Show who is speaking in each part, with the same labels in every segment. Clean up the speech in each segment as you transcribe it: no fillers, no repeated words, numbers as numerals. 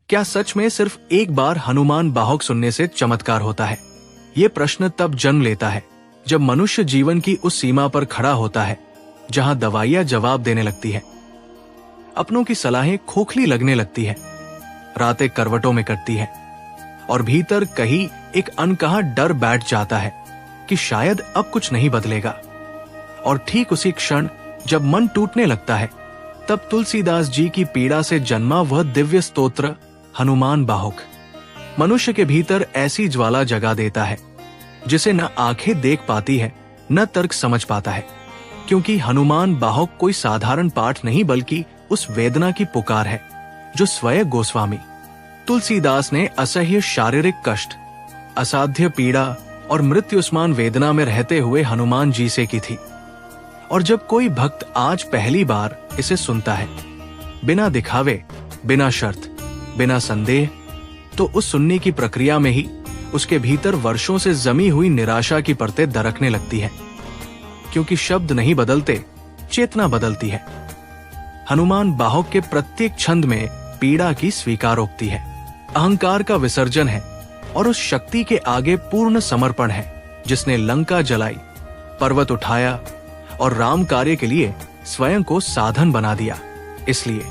Speaker 1: क्या सच में सिर्फ एक बार हनुमान बाहुक सुनने से चमत्कार होता है? ये प्रश्न तब जन्म लेता है जब मनुष्य जीवन की उस सीमा पर खड़ा होता है जहां दवाइयां जवाब देने लगती है, अपनों की सलाहें खोखली लगने लगती है, रातें करवटों में कटती है और भीतर कहीं एक अनकहा डर बैठ जाता है कि शायद अब कुछ नहीं बदलेगा। और ठीक उसी क्षण जब मन टूटने लगता है, तब तुलसीदास जी की पीड़ा से जन्मा वह दिव्य स्तोत्र हनुमान बाहुक मनुष्य के भीतर ऐसी ज्वाला जगा देता है जिसे न आंखें देख पाती है न तर्क समझ पाता है, क्योंकि हनुमान बाहुक कोई साधारण पाठ नहीं बल्कि उस वेदना की पुकार है जो स्वयं गोस्वामी तुलसीदास ने असह्य शारीरिक कष्ट, असाध्य पीड़ा और मृत्युस्मान वेदना में रहते हुए हनुमान जी से की थी। और जब कोई भक्त आज पहली बार इसे सुनता है, बिना दिखावे, बिना शर्त, बिना संदेह, तो उस सुनने की प्रक्रिया में ही उसके भीतर वर्षों से जमी हुई निराशा की परतें दरकने लगती है, क्योंकि शब्द नहीं बदलते, चेतना बदलती है। हनुमान बाहुक के प्रत्येक छंद में पीड़ा की स्वीकारोक्ति है, अहंकार का विसर्जन है और उस शक्ति के आगे पूर्ण समर्पण है जिसने लंका जलाई, पर्वत उठाया और राम कार्य के लिए स्वयं को साधन बना दिया। इसलिए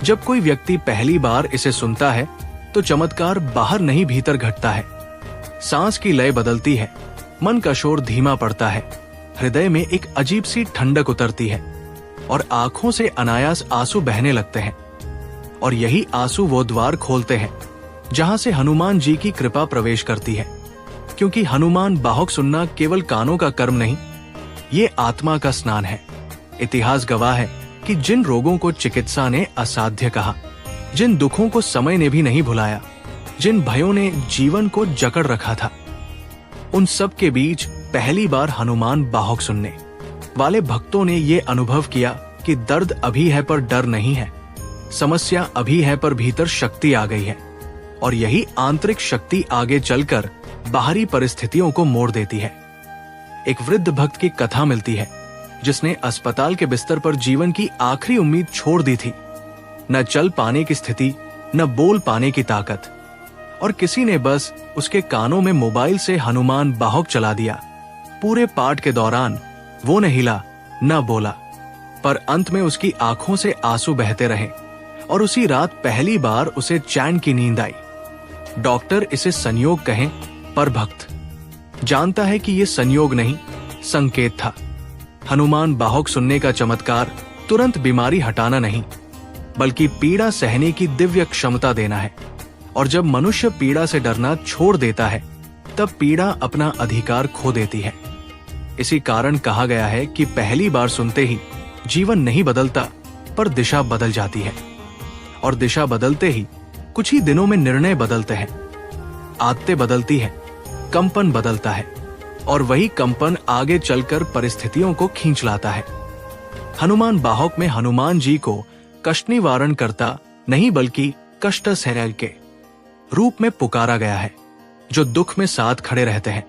Speaker 1: जब कोई व्यक्ति पहली बार इसे सुनता है तो चमत्कार बाहर नहीं भीतर घटता है। सांस की लय बदलती है, मन का शोर धीमा पड़ता है, हृदय में एक अजीब सी ठंडक उतरती है और आंखों से अनायास आंसू बहने लगते हैं। और यही आंसू वो द्वार खोलते हैं जहां से हनुमान जी की कृपा प्रवेश करती है, क्योंकि हनुमान बाहुक सुनना केवल कानों का कर्म नहीं, ये आत्मा का स्नान है। इतिहास गवाह है कि जिन रोगों को चिकित्सा ने असाध्य कहा, जिन दुखों को समय ने भी नहीं भुलाया, जिन भयों ने जीवन को जकड़ रखा था, उन सब के बीच पहली बार हनुमान बाहुक सुनने वाले भक्तों ने ये अनुभव किया कि दर्द अभी है पर डर नहीं है, समस्या अभी है पर भीतर शक्ति आ गई है। और यही आंतरिक शक्ति आगे चलकर बाहरी परिस्थितियों को मोड़ देती है। एक वृद्ध भक्त की कथा मिलती है जिसने अस्पताल के बिस्तर पर जीवन की आखिरी उम्मीद छोड़ दी थी। न चल पाने की स्थिति, न बोल पाने की ताकत, और किसी ने बस उसके कानों में मोबाइल से हनुमान बाहुक चला दिया। पूरे पाठ के दौरान वो न हिला न बोला, पर अंत में उसकी आंखों से आंसू बहते रहे और उसी रात पहली बार उसे चैन की नींद आई। डॉक्टर इसे संयोग कहें, पर भक्त जानता है कि यह संयोग नहीं, संकेत था। हनुमान बाहुक सुनने का चमत्कार तुरंत बीमारी हटाना नहीं, बल्कि पीड़ा सहने की दिव्य क्षमता देना है। और जब मनुष्य पीड़ा से डरना छोड़ देता है, तब पीड़ा अपना अधिकार खो देती है। इसी कारण कहा गया है कि पहली बार सुनते ही जीवन नहीं बदलता, पर दिशा बदल जाती है। और दिशा बदलते ही कुछ ही दिनों में निर्णय बदलते हैं, आदतें बदलती है, कंपन बदलता है, और वही कंपन आगे चलकर परिस्थितियों को खींच लाता है। हनुमान बाहुक में हनुमान जी को कष्ट निवारण करता नहीं बल्कि कष्ट सहल के रूप में पुकारा गया है, जो दुख में साथ खड़े रहते हैं।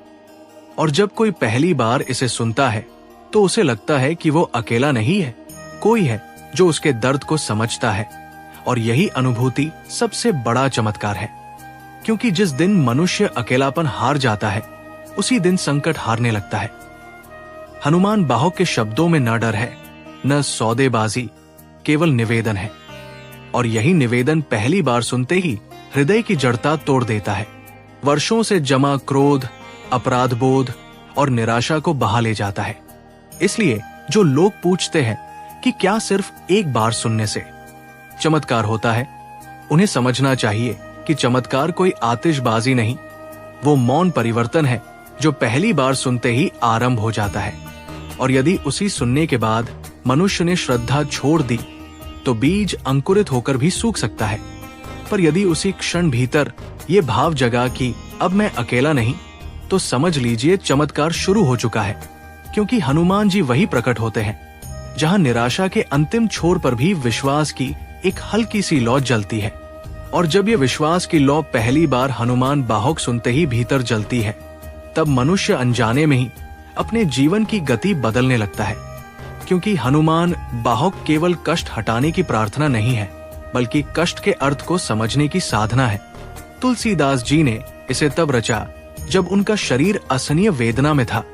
Speaker 1: और जब कोई पहली बार इसे सुनता है तो उसे लगता है कि वो अकेला नहीं है, कोई है जो उसके दर्द को समझता है। और यही अनुभूति सबसे बड़ा चमत्कार है, क्योंकि जिस दिन मनुष्य अकेलापन हार जाता है, उसी दिन संकट हारने लगता है। हनुमान बाहुक के शब्दों में न डर है, न सौदेबाजी, केवल निवेदन है। और यही निवेदन पहली बार सुनते ही हृदय की जड़ता तोड़ देता है, वर्षों से जमा क्रोध, अपराध बोध और निराशा को बहा ले जाता है। इसलिए जो लोग पूछते हैं कि क्या सिर्फ एक बार सुनने से चमत्कार होता है, उन्हें समझना चाहिए कि चमत्कार कोई आतिशबाजी नहीं, वो मौन परिवर्तन है जो पहली बार सुनते ही आरंभ हो जाता है। और यदि उसी सुनने के बाद मनुष्य ने श्रद्धा छोड़ दी तो बीज अंकुरित होकर भी सूख सकता है। पर यदि उसी क्षण भीतर ये भाव जगा कि अब मैं अकेला नहीं, तो समझ लीजिए चमत्कार शुरू हो चुका है। क्योंकि हनुमान जी वही प्रकट होते हैं जहां निराशा के अंतिम छोर पर भी विश्वास की एक हल्की सी लौ जलती है। और जब ये विश्वास की लौ पहली बार हनुमान बाहुक सुनते ही भीतर जलती है, तब मनुष्य अनजाने में ही अपने जीवन की गति बदलने लगता है। क्योंकि हनुमान बाहुक केवल कष्ट हटाने की प्रार्थना नहीं है, बल्कि कष्ट के अर्थ को समझने की साधना है। तुलसीदास जी ने इसे तब रचा जब उनका शरीर असहनीय वेदना में था,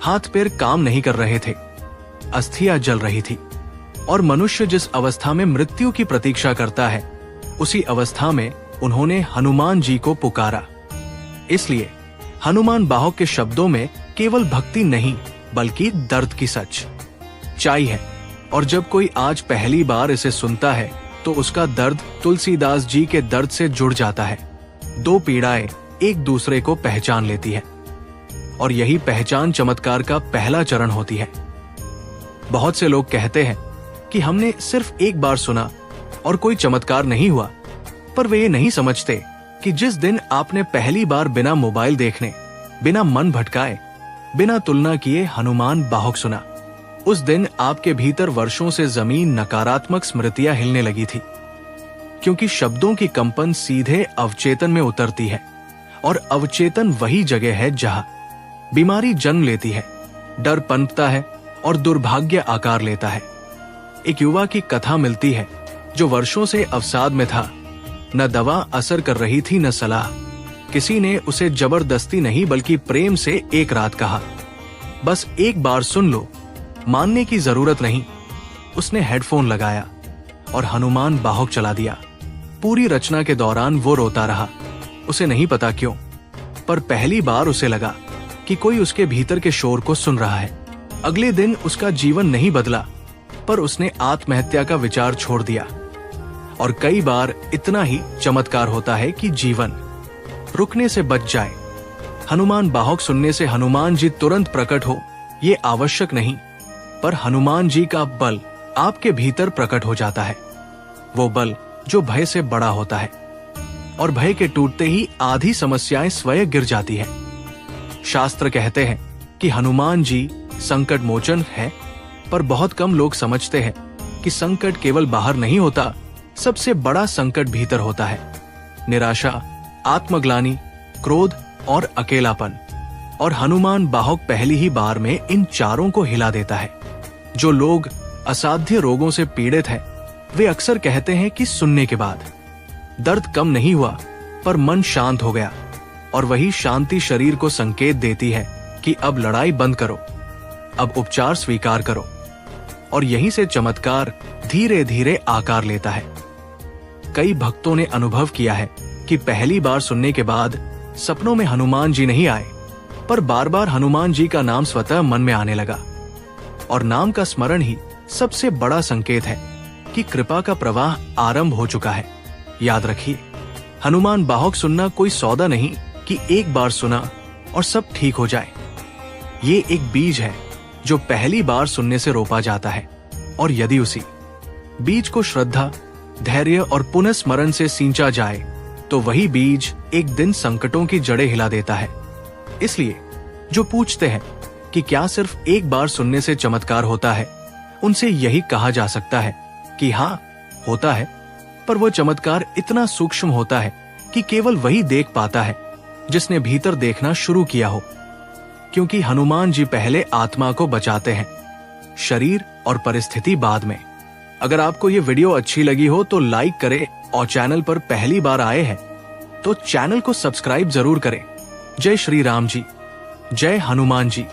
Speaker 1: हाथ पैर काम नहीं कर रहे थे, अस्थियां जल रही थी, और मनुष्य जिस अवस्था में मृत्यु की प्रतीक्षा करता है, उसी अवस्था में उन्होंने हनुमान जी को पुकारा। इसलिए हनुमान बाहुक के शब्दों में केवल भक्ति नहीं बल्कि दर्द की सच्चाई है। और जब कोई आज पहली बार इसे सुनता है तो उसका दर्द तुलसीदास जी के दर्द से जुड़ जाता है। दो पीड़ाएं एक दूसरे को पहचान लेती है, और यही पहचान चमत्कार का पहला चरण होती है। बहुत से लोग कहते हैं कि हमने सिर्फ एक बार सुना और कोई चमत्कार नहीं हुआ, पर वे ये नहीं समझते कि जिस दिन आपने पहली बार बिना मोबाइल देखने, बिना मन भटकाए, बिना तुलना किए हनुमान बाहुक सुना, उस दिन आपके भीतर वर्षों से जमीन नकारात्मक स्मृतियां हिलने लगी थी। क्योंकि शब्दों की कंपन सीधे अवचेतन में उतरती है, और अवचेतन वही जगह है जहां बीमारी जन्म लेती है, डर पनपता है और दुर्भाग्य आकार लेता है। एक युवा की कथा मिलती है जो वर्षों से अवसाद में था। न दवा असर कर रही थी न सलाह, किसी ने उसे जबरदस्ती नहीं बल्कि प्रेम से एक रात कहा, बस एक बार सुन लो, मानने की जरूरत नहीं। उसने हेडफोन लगाया और हनुमान बाहुक चला दिया। पूरी रचना के दौरान वो रोता रहा, उसे नहीं पता क्यों, पर पहली बार उसे लगा कि कोई उसके भीतर के शोर को सुन रहा है। अगले दिन उसका जीवन नहीं बदला, पर उसने आत्महत्या का विचार छोड़ दिया। और कई बार इतना ही चमत्कार होता है कि जीवन रुकने से बच जाए। हनुमान बाहुक सुनने से हनुमान जी तुरंत प्रकट हो ये आवश्यक नहीं, पर हनुमान जी का बल आपके भीतर प्रकट हो जाता है। वो बल जो भय से बड़ा होता है, और भय के टूटते ही आधी समस्याएं स्वयं गिर जाती है। शास्त्र कहते हैं कि हनुमान जी संकट मोचन है, पर बहुत कम लोग समझते हैं कि संकट केवल बाहर नहीं होता, सबसे बड़ा संकट भीतर होता है। निराशा, आत्मग्लानि, क्रोध और अकेलापन। और हनुमान बाहुक पहली ही बार में इन चारों को हिला देता है। जो लोग असाध्य रोगों से पीड़ित हैं, वे अक्सर कहते हैं कि सुनने के बाद दर्द कम नहीं हुआ, पर मन शांत हो गया, और वही शांति शरीर को संकेत देती है कि अब लड़ाई बंद करो, अब उपचार स्वीकार करो। और यहीं से चमत्कार धीरे धीरे आकार लेता है। कई भक्तों ने अनुभव किया है कि पहली बार सुनने के बाद सपनों में हनुमान जी नहीं आए, पर बार बार हनुमान जी का नाम स्वतः मन में आने लगा। और नाम का स्मरण ही सबसे बड़ा संकेत है कि कृपा का प्रवाह आरंभ हो चुका है। याद रखिए, हनुमान बाहुक सुनना कोई सौदा नहीं कि एक बार सुना और सब ठीक हो जाए। ये एक बीज है जो पहली बार सुनने से रोपा जाता है, और यदि उसी बीज को श्रद्धा, धैर्य और पुनः स्मरण से सींचा जाए तो वही बीज एक दिन संकटों की जड़ें हिला देता है। इसलिए जो पूछते हैं कि क्या सिर्फ एक बार सुनने से चमत्कार होता है, उनसे यही कहा जा सकता है कि हाँ, होता है, पर वो चमत्कार इतना सूक्ष्म होता है कि केवल वही देख पाता है जिसने भीतर देखना शुरू किया हो। क्योंकि हनुमान जी पहले आत्मा को बचाते हैं, शरीर और परिस्थिति बाद में। अगर आपको ये वीडियो अच्छी लगी हो तो लाइक करें, और चैनल पर पहली बार आए हैं तो चैनल को सब्सक्राइब जरूर करें। जय श्री राम जी, जय हनुमान जी।